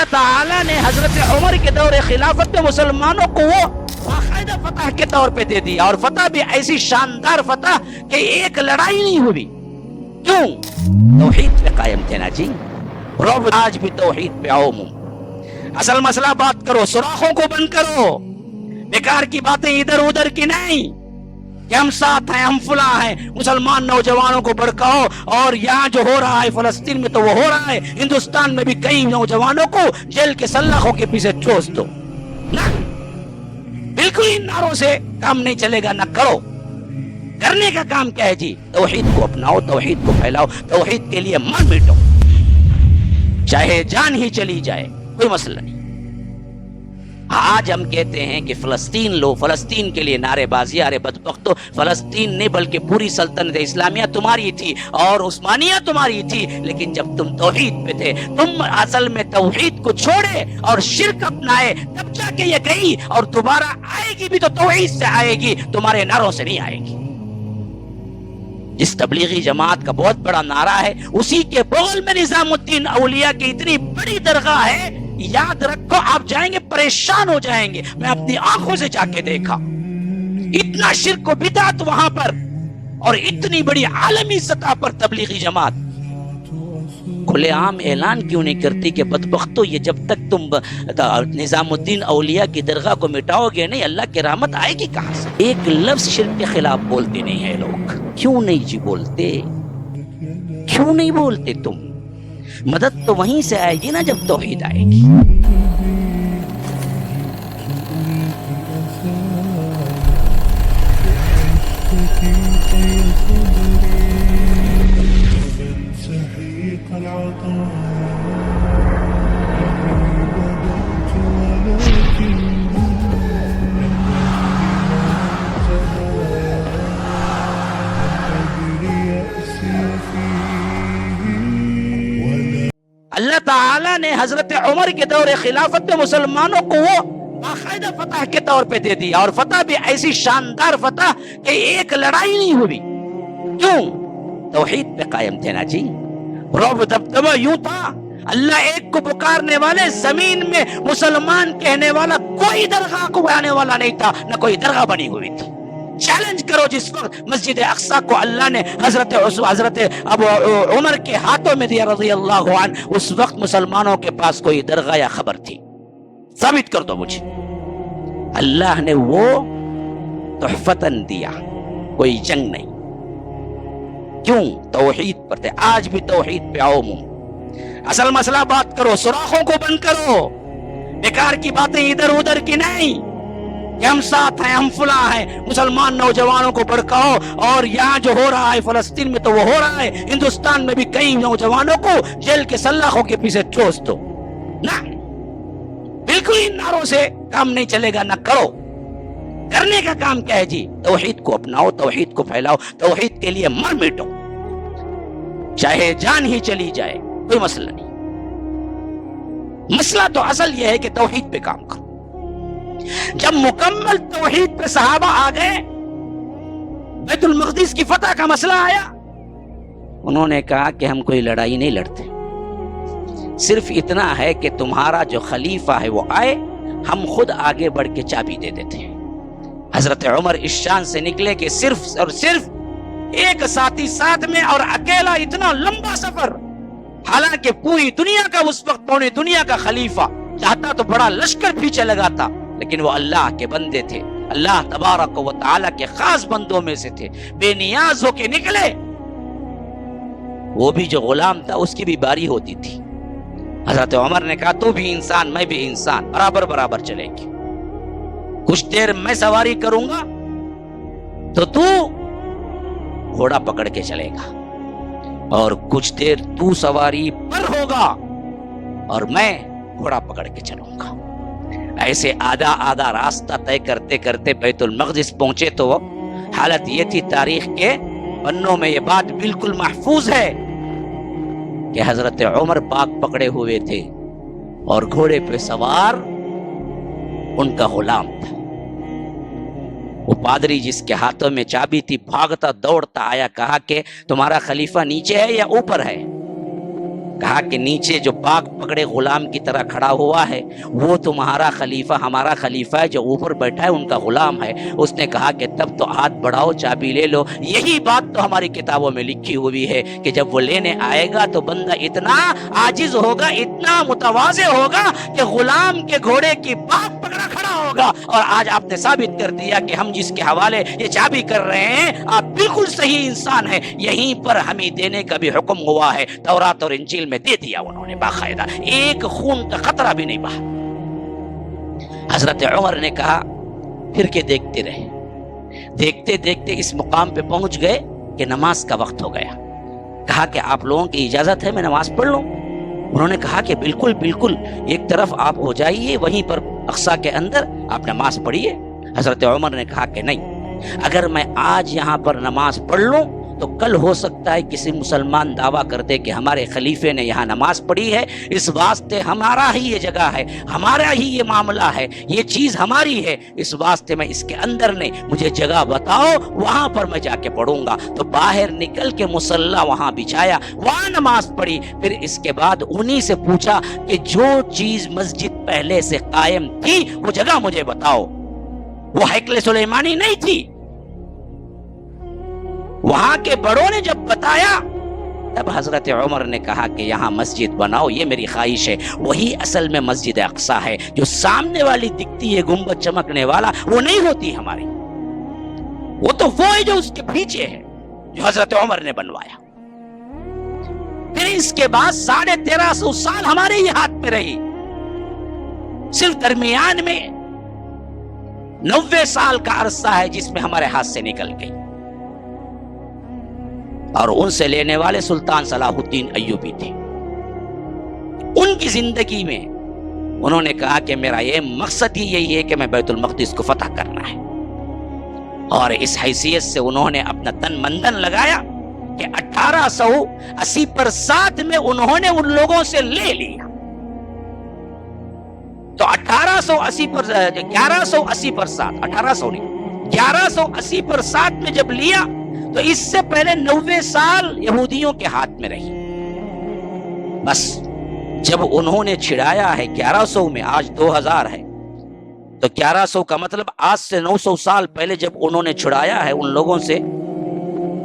تعالیٰ نے حضرت عمر کے دور خلافت میں مسلمانوں کو وہ باقاعدہ فتح کے طور پہ دے دیا، اور فتح بھی ایسی شاندار فتح کہ ایک لڑائی نہیں ہوئی۔ کیوں؟ توحید پہ قائم تھے نا جی۔ رب آج بھی توحید پہ آؤ۔ اصل مسئلہ بات کرو، سوراخوں کو بند کرو، بیکار کی باتیں ادھر ادھر کی نہیں کہ ہم ساتھ ہیں، ہم فلاں ہیں۔ مسلمان نوجوانوں کو بڑکاؤ، اور یہاں جو ہو رہا ہے فلسطین میں تو وہ ہو رہا ہے، ہندوستان میں بھی کئی نوجوانوں کو جیل کے سلاخوں کے پیچھے ٹھوس دو۔ نہ، بالکل ان نعروں سے کام نہیں چلے گا، نہ کرو۔ کرنے کا کام کیا ہے جی؟ توحید کو اپناؤ، توحید کو پھیلاؤ، توحید کے لیے مر مٹو، چاہے جان ہی چلی جائے، کوئی مسئلہ نہیں۔ آج ہم کہتے ہیں کہ فلسطین لو، فلسطین کے لیے نعرے بازی، ارے بدبختو، فلسطین نہیں بلکہ پوری سلطنت اسلامیہ تمہاری تھی اور عثمانیہ تمہاری تھی، لیکن جب تم توحید پہ تھے، تم اصل میں توحید کو چھوڑے اور شرک اپنائے، تب جا کے یہ گئی، اور دوبارہ آئے گی بھی تو توحید سے آئے گی، تمہارے نعروں سے نہیں آئے گی۔ جس تبلیغی جماعت کا بہت بڑا نعرہ ہے، اسی کے بغل میں نظام الدین اولیاء کی اتنی بڑی درگاہ ہے، یاد رکھو آپ جائیں گے پریشان ہو جائیں گے۔ میں اپنی آنکھوں سے جا کے دیکھا، اتنا شرک و بدعت وہاں پر، اور اتنی بڑی عالمی سطح پر تبلیغی جماعت کھلے عام اعلان کیوں نہیں کرتی کہ بدبختو، یہ جب تک تم نظام الدین اولیاء کی درگاہ کو مٹاؤ گے نہیں، اللہ کی رحمت آئے گی کہاں سے؟ ایک لفظ شرک کے خلاف بولتے نہیں ہیں لوگ۔ کیوں نہیں جی بولتے؟ کیوں نہیں بولتے تم؟ مدد تو وہیں سے آئے گی نا جب توحید آئے گی۔ اللہ تعالیٰ نے حضرت عمر کے دور خلافت میں مسلمانوں کو وہ باقاعدہ فتح کے طور پہ دے دیا، اور فتح بھی ایسی شاندار فتح کہ ایک لڑائی نہیں ہوئی۔ کیوں؟ توحید پہ قائم تھے نا جی۔ رعب دبدبہ یوں تھا، اللہ ایک کو پکارنے والے، زمین میں مسلمان کہنے والا کوئی درگاہ کو بنانے والا نہیں تھا، نہ کوئی درگاہ بنی ہوئی تھی۔ چیلنج کرو، جس وقت مسجد اقصیٰ کو اللہ نے حضرت ابو عمر کے ہاتھوں میں دیا رضی اللہ عنہ، اس وقت مسلمانوں کے پاس کوئی درگاہ یا خبر تھی؟ ثابت کر دو مجھے۔ اللہ نے وہ تحفتاً دیا، کوئی جنگ نہیں۔ کیوں؟ توحید پر تھے۔ آج بھی توحید پہ آؤ۔ اصل مسئلہ بات کرو، سوراخوں کو بند کرو، بیکار کی باتیں ادھر ادھر کی نہیں کہ ہم ساتھ ہیں، ہم فلاں ہیں۔ مسلمان نوجوانوں کو بڑکاؤ، اور یہاں جو ہو رہا ہے فلسطین میں تو وہ ہو رہا ہے، ہندوستان میں بھی کئی نوجوانوں کو جیل کے سلاخوں کے پیچھے ٹھوس دو۔ نہ، بالکل ان نعروں سے کام نہیں چلے گا، نہ کرو۔ کرنے کا کام کیا ہے جی؟ توحید کو اپناؤ، توحید کو پھیلاؤ، توحید کے لیے مر مٹو، چاہے جان ہی چلی جائے، کوئی مسئلہ نہیں۔ مسئلہ تو اصل یہ ہے کہ توحید پہ کام کرو۔ جب مکمل توحید پہ صحابہ آ گئے، بیت المقدس کی فتح کا مسئلہ آیا، انہوں نے کہا کہ ہم کوئی لڑائی نہیں لڑتے، صرف اتنا ہے کہ تمہارا جو خلیفہ ہے وہ آئے، ہم خود آگے بڑھ کے چابی دے دیتے ہیں۔ حضرت عمر اس شان سے نکلے کہ صرف اور صرف ایک ساتھی ساتھ میں، اور اکیلا اتنا لمبا سفر، حالانکہ پوری دنیا کا اس وقت پوری دنیا کا خلیفہ چاہتا تو بڑا لشکر پیچھے لگاتا، لیکن وہ اللہ کے بندے تھے، اللہ تبارک و تعالی کے خاص بندوں میں سے تھے، بے نیاز ہو کے نکلے۔ وہ بھی جو غلام تھا اس کی بھی باری ہوتی تھی۔ حضرت عمر نے کہا تو بھی انسان، میں بھی انسان، برابر برابر چلیں گے۔ کچھ دیر میں سواری کروں گا تو گھوڑا پکڑ کے چلے گا، اور کچھ دیر تو سواری پر ہوگا اور میں گھوڑا پکڑ کے چلوں گا۔ ایسے آدھا آدھا راستہ طے کرتے کرتے بیت المقدس پہنچے تو حالت یہ تھی، تاریخ کے پنوں میں یہ بات بالکل محفوظ ہے کہ حضرت عمر پاک پکڑے ہوئے تھے، اور گھوڑے پہ سوار ان کا غلام تھا۔ وہ پادری جس کے ہاتھوں میں چابی تھی بھاگتا دوڑتا آیا، کہا کہ تمہارا خلیفہ نیچے ہے یا اوپر ہے؟ کہا کہ نیچے جو پاک پکڑے غلام کی طرح کھڑا ہوا ہے وہ تمہارا خلیفہ، ہمارا خلیفہ ہے، جو اوپر بیٹھا ہے ان کا غلام ہے۔ اس نے کہا کہ تب تو ہاتھ بڑھاؤ، چابی لے لو۔ یہی بات تو ہماری کتابوں میں لکھی ہوئی ہے کہ جب وہ لینے آئے گا تو بندہ اتنا عاجز ہوگا، اتنا متواضع ہوگا کہ غلام کے گھوڑے کی پاک پکڑا کھڑا ہوگا۔ اور آج آپ نے ثابت کر دیا کہ ہم جس کے حوالے یہ چابی کر رہے ہیں آپ بالکل صحیح انسان ہیں، یہیں پر ہمیں دینے کا بھی حکم ہوا ہے، تورات اور انجیل میں دے دیا انہوں نے باقاعدہ، ایک خون کا قطرہ بھی نہیں بہا۔ حضرت عمر نے کہا پھر کے دیکھتے رہے، دیکھتے دیکھتے اس مقام پہ پہنچ گئے کہ نماز کا وقت ہو گیا۔ کہا کہ آپ لوگوں کی اجازت ہے میں نماز پڑھ لوں؟ انہوں نے کہا کہ بالکل بالکل، ایک طرف آپ ہو جائیے، وہیں پر اقصی کے اندر آپ نماز پڑھیے۔ حضرت عمر نے کہا کہ نہیں، اگر میں آج یہاں پر نماز پڑھ لوں تو کل ہو سکتا ہے کسی مسلمان دعویٰ کر دے کہ ہمارے خلیفے نے یہاں نماز پڑھی ہے، اس واسطے ہمارا ہی یہ جگہ ہے، ہمارا ہی یہ معاملہ ہے، یہ چیز ہماری ہے، اس واسطے میں اس کے اندر نہیں، مجھے جگہ بتاؤ وہاں پر میں جا کے پڑھوں گا۔ تو باہر نکل کے مصلی وہاں بچھایا، وہاں نماز پڑھی۔ پھر اس کے بعد انہی سے پوچھا کہ جو چیز مسجد پہلے سے قائم تھی وہ جگہ مجھے بتاؤ۔ وہ ہیکل سلیمانی نہیں تھی، وہاں کے بڑوں نے جب بتایا تب حضرت عمر نے کہا کہ یہاں مسجد بناؤ، یہ میری خواہش ہے۔ وہی اصل میں مسجد اقصی ہے، جو سامنے والی دکھتی ہے گنبد چمکنے والا، وہ نہیں ہوتی ہماری، وہ تو وہ ہے جو اس کے پیچھے ہے، جو حضرت عمر نے بنوایا۔ پھر اس کے بعد 1350 سال ہمارے ہی ہاتھ میں رہی، صرف درمیان میں 90 سال کا عرصہ ہے جس میں ہمارے ہاتھ سے نکل گئی، اور ان سے لینے والے سلطان صلاح الدین ایوبی تھے۔ ان کی زندگی میں انہوں نے کہا کہ میرا یہ مقصد ہی یہی ہے کہ میں بیت المقدس کو فتح کرنا ہے، اور اس حیثیت سے انہوں نے اپنا تن من دھن لگایا کہ 1880 میں انہوں نے ان لوگوں سے لے لیا۔ تو 1180 میں جب لیا تو اس سے پہلے 90 سال یہودیوں کے ہاتھ میں رہی۔ بس جب انہوں نے چھڑایا ہے 1100 میں، آج 2000 ہے، تو 1100 کا مطلب آج سے 900 سال پہلے جب انہوں نے چھڑایا ہے ان لوگوں سے،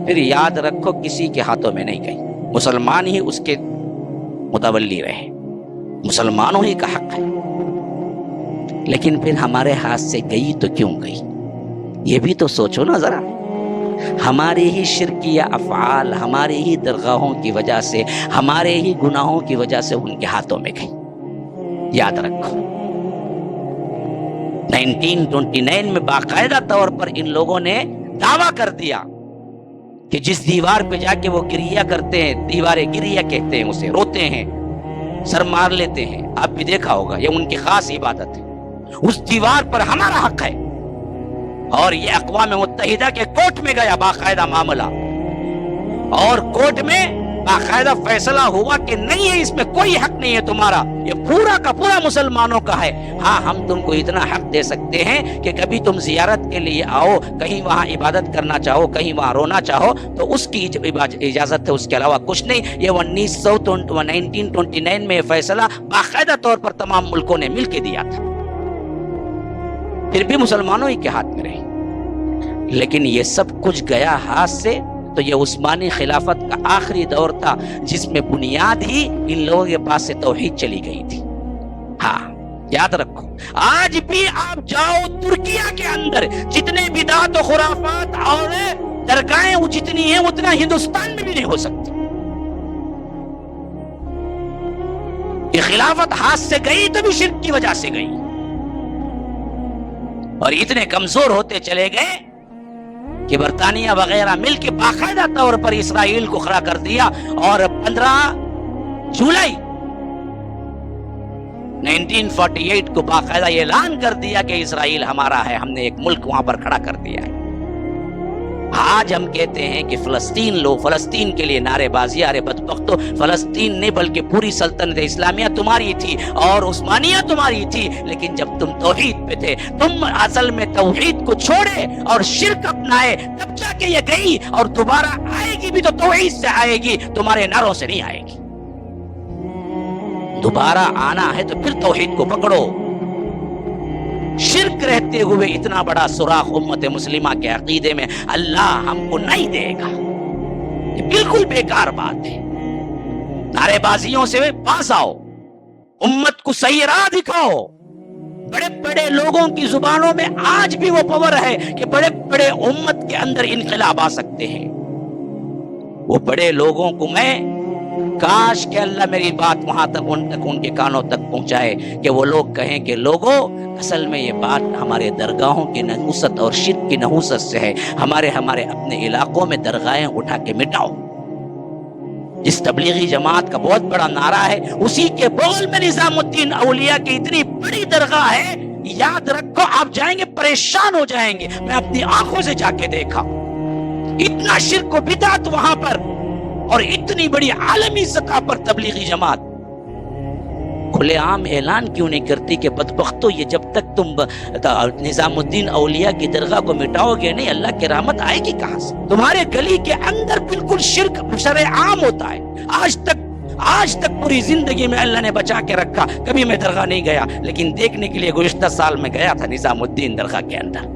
پھر یاد رکھو کسی کے ہاتھوں میں نہیں گئی، مسلمان ہی اس کے متولی رہے، مسلمانوں ہی کا حق ہے۔ لیکن پھر ہمارے ہاتھ سے گئی تو کیوں گئی؟ یہ بھی تو سوچو نا ذرا، ہمارے ہی شرکیہ افعال، ہمارے ہی درگاہوں کی وجہ سے، ہمارے ہی گناہوں کی وجہ سے ان کے ہاتھوں میں گئی۔ یاد رکھو 1929 میں باقاعدہ طور پر ان لوگوں نے دعویٰ کر دیا کہ جس دیوار پہ جا کے وہ گریہ کرتے ہیں، دیوار گریہ کہتے ہیں اسے، روتے ہیں، سر مار لیتے ہیں، آپ بھی دیکھا ہوگا، یہ ان کی خاص عبادت ہے، اس دیوار پر ہمارا حق ہے۔ اور یہ اقوام متحدہ کے کورٹ میں گیا باقاعدہ معاملہ، اور کورٹ میں باقاعدہ فیصلہ ہوا کہ نہیں ہے، اس میں کوئی حق نہیں ہے تمہارا، یہ پورا کا پورا مسلمانوں کا ہے۔ ہاں ہم تم کو اتنا حق دے سکتے ہیں کہ کبھی تم زیارت کے لیے آؤ، کہیں وہاں عبادت کرنا چاہو، کہیں وہاں رونا چاہو تو اس کی اجازت ہے، اس کے علاوہ کچھ نہیں۔ یہ 1929 میں فیصلہ باقاعدہ طور پر تمام ملکوں نے مل کے دیا تھا، پھر بھی مسلمانوں ہی کے ہاتھ میں رہی۔ لیکن یہ سب کچھ گیا ہاتھ سے تو یہ عثمانی خلافت کا آخری دور تھا جس میں بنیاد ہی ان لوگوں کے پاس سے توحید چلی گئی تھی۔ ہاں یاد رکھو، آج بھی آپ جاؤ ترکیہ کے اندر، جتنے بدعات و خرافات اور درگاہیں وہ جتنی ہیں اتنا ہندوستان میں بھی نہیں ہو سکتی۔ یہ خلافت ہاتھ سے گئی تو بھی شرک کی وجہ سے گئی، اور اتنے کمزور ہوتے چلے گئے کہ برطانیہ وغیرہ مل کے باقاعدہ طور پر اسرائیل کو کھڑا کر دیا، اور 15 جولائی 1948 کو باقاعدہ یہ اعلان کر دیا کہ اسرائیل ہمارا ہے، ہم نے ایک ملک وہاں پر کھڑا کر دیا ہے۔ آج ہم کہتے ہیں کہ فلسطین لو، فلسطین کے لیے نعرے بازی، ارے بدبختو، فلسطین نہیں بلکہ پوری سلطنت اسلامیہ تمہاری تھی اور عثمانیہ تمہاری تھی، لیکن جب تم توحید پہ تھے، تم اصل میں توحید کو چھوڑے اور شرک اپنائے، تب جا کے یہ گئی، اور دوبارہ آئے گی بھی تو توحید سے آئے گی، تمہارے نعروں سے نہیں آئے گی۔ دوبارہ آنا ہے تو پھر توحید کو پکڑو. شرک رہتے ہوئے اتنا بڑا سوراخ امت مسلمہ کے عقیدے میں اللہ ہم کو نہیں دے گا. یہ بالکل بیکار بات ہے. نعرے بازیوں سے باز آؤ, امت کو صحیح راہ دکھاؤ. بڑے بڑے لوگوں کی زبانوں میں آج بھی وہ پاور ہے کہ بڑے بڑے امت کے اندر انقلاب آ سکتے ہیں. وہ بڑے لوگوں کو میں کاش کہ اللہ میری بات وہاں تک ان کے کانوں تک پہنچائے کہ وہ لوگ کہیں کہ لوگوں اصل میں یہ بات ہمارے درگاہوں کی نحوست اور شرک کی نحوست سے ہے. ہمارے اپنے علاقوں میں درگاہیں اٹھا کے مٹاؤ. جس تبلیغی جماعت کا بہت بڑا نعرہ ہے اسی کے بغل میں نظام الدین اولیاء کی اتنی بڑی درگاہ ہے, یاد رکھو آپ جائیں گے پریشان ہو جائیں گے. میں اپنی آنکھوں سے جا کے دیکھا اتنا شرک و بدعت وہاں پر, اور اتنی بڑی عالمی سطح پر تبلیغی جماعت کھلے عام اعلان کیوں نہیں کرتی کہ بدبختو یہ جب تک تم نظام الدین اولیاء کی درگاہ کو مٹاؤ گے نہیں اللہ کی رحمت آئے گی کہاں سے. تمہارے گلی کے اندر بالکل شرک شرع عام ہوتا ہے. آج تک پوری زندگی میں اللہ نے بچا کے رکھا. کبھی میں درگاہ نہیں گیا لیکن دیکھنے کے لیے گزشتہ سال میں گیا تھا نظام الدین درگاہ کے اندر.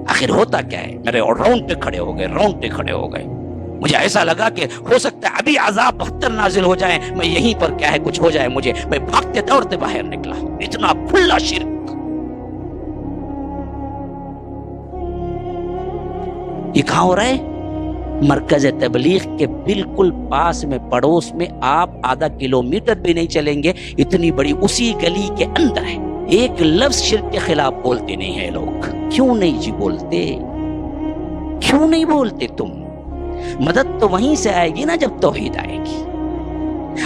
آخر ہوتا کیا ہے, میرے رونگٹے کھڑے ہو گئے. مجھے ایسا لگا کہ ہو سکتا ہے ابھی عذاب بہتر نازل ہو جائیں, میں یہیں پر کیا ہے کچھ ہو جائے مجھے. میں بھاگتے دوڑتے باہر نکلا. اتنا کھلا شرک. یہ کہاں ہو رہا ہے؟ مرکز تبلیغ کے بالکل پاس میں, پڑوس میں. آپ آدھا کلومیٹر بھی نہیں چلیں گے, اتنی بڑی اسی گلی کے اندر ہے. ایک لفظ شرک کے خلاف بولتے نہیں ہیں لوگ. کیوں نہیں جی بولتے؟ کیوں نہیں بولتے تم؟ مدد تو وہیں سے آئے گی نا جب توحید آئے گی.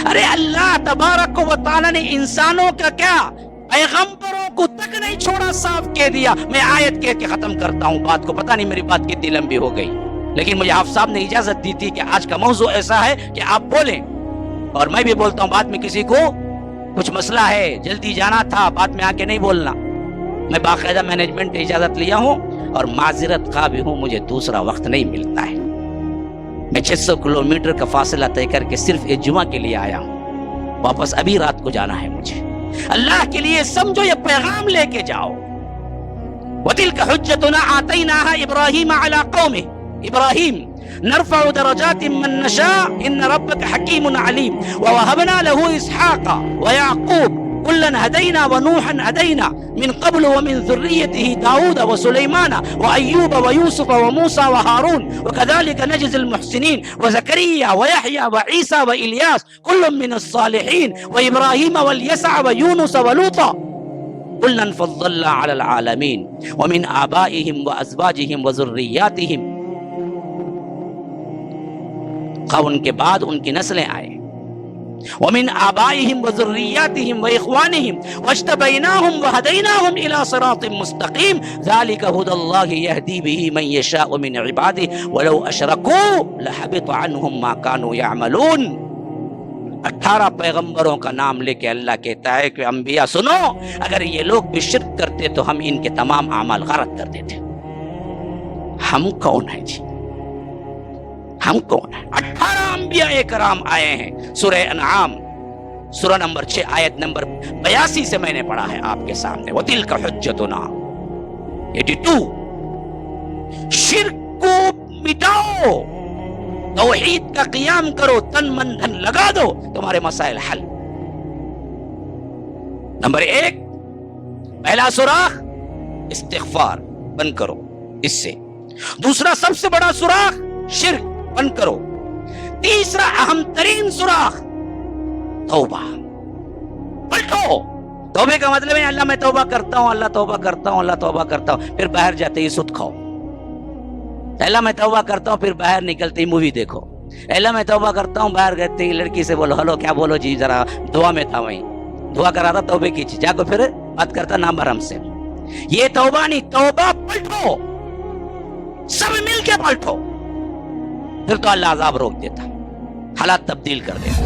ارے اللہ تبارک و تعالی نے انسانوں کا کیا پیغمبروں کو تک نہیں چھوڑا, صاف کہہ دیا. میں آیت کہہ کے ختم کرتا ہوں بات کو. پتہ نہیں میری بات کتنی لمبی ہو گئی, لیکن مجھے حافظ صاحب نے اجازت دی تھی کہ آج کا موضوع ایسا ہے کہ آپ بولیں, اور میں بھی بولتا ہوں. بعد میں کسی کو کچھ مسئلہ ہے, جلدی جانا تھا, بعد میں آ کے نہیں بولنا. میں باقاعدہ مینجمنٹ اجازت لیا ہوں اور معذرت خواہ بھی ہوں, مجھے دوسرا وقت نہیں ملتا ہے. میں 600 کلومیٹر کا فاصلہ طے کر کے صرف ایک جمعہ کے لیے آیا ہوں. واپس ابھی رات کو جانا ہے مجھے. اللہ کے لیے سمجھو, یہ پیغام لے کے جاؤ. وَتِلْكَ حُجَّتُنَا آتَيْنَاهَا إِبْرَاهِيمَ عَلَىٰ قَوْمِهِ إِبْرَاهِيمَ نَرْفَعُ دَرَجَاتٍ مَّن نَّشَاءُ إِنَّ رَبَّكَ حَكِيمٌ عَلِيمٌ وَوَهَبْنَا لَهُ إِسْحَاقَ وَيَعْقُوبَ كُلًّا هَدَيْنَا وَنُوحًا هَدَيْنَا مِن قَبْلُ وَمِن ذُرِّيَّتِهِ دَاوُودَ وَسُلَيْمَانَ وَأَيُّوبَ وَيُوسُفَ وَمُوسَى وَهَارُونَ وَكَذَلِكَ نَجْزِي الْمُحْسِنِينَ وَزَكَرِيَّا وَيَحْيَىٰ وَعِيسَىٰ وَإِلْيَاسَ كُلٌّ مِّنَ الصَّالِحِينَ وَإِبْرَاهِيمَ وَالْيَسَعَ وَيُونُسَ وَلُوطًا كُلًّا فَضَّلْنَا عَلَى الْعَالَمِينَ وَمِنْ آبَائِهِمْ وَأَزْوَاجِهِمْ وَذُرِّيَّاتِهِمْ. ان کے بعد ان کی نسلیں آئے. ومن آبائهم وذرياتهم وإخوانهم واجتبيناهم وهديناهم إلى صراط مستقيم ذلك هدى الله يهدي به من يشاء من عباده ولو أشركوا لحبط عنهم ما كانوا يعملون. 18 پیغمبروں کا نام لے کے اللہ کہتا ہے کہ انبیاء سنو, اگر یہ لوگ بھی شرک کرتے تو ہم ان کے تمام اعمال غارت کر دیتے. ہم کون ہیں جی؟ ہم کون ہیں؟ 18 انبیاء کرام آئے ہیں. سورہ انعام سورہ نمبر 6 آیت نمبر 82 سے میں نے پڑھا ہے آپ کے سامنے. وَتِلْكَ حُجَّتُنَا 82. شرک کو مٹاؤ, توحید کا قیام کرو, تن من دھن لگا دو, تمہارے مسائل حل. نمبر 1 پہلا سوراخ استغفار بند کرو اس سے. دوسرا سب سے بڑا سوراخ شرک بند کرو. تیسرا اہم ترین سوراخ توبہ. پلٹو. توبے کا مطلب ہے اللہ میں توبہ کرتا ہوں, اللہ توبہ کرتا ہوں, اللہ توبہ کرتا ہوں, پھر باہر جاتے ہی سود کھاؤ. اللہ میں توبہ کرتا ہوں, پھر باہر نکلتے ہی مووی دیکھو. اللہ میں توبہ کرتا ہوں, باہر گئے لڑکی سے بولو ہلو کیا بولو جی, ذرا دعا میں تھا, وہیں دعا کرا تھا توبے کی چیز, جا کو پھر بات کرتا نام برہم سے. یہ توبہ نہیں, توبہ پلٹو, سب مل کے پلٹو, پھر تو اللہ عذاب روک دیتا, حالات تبدیل کر دیتا.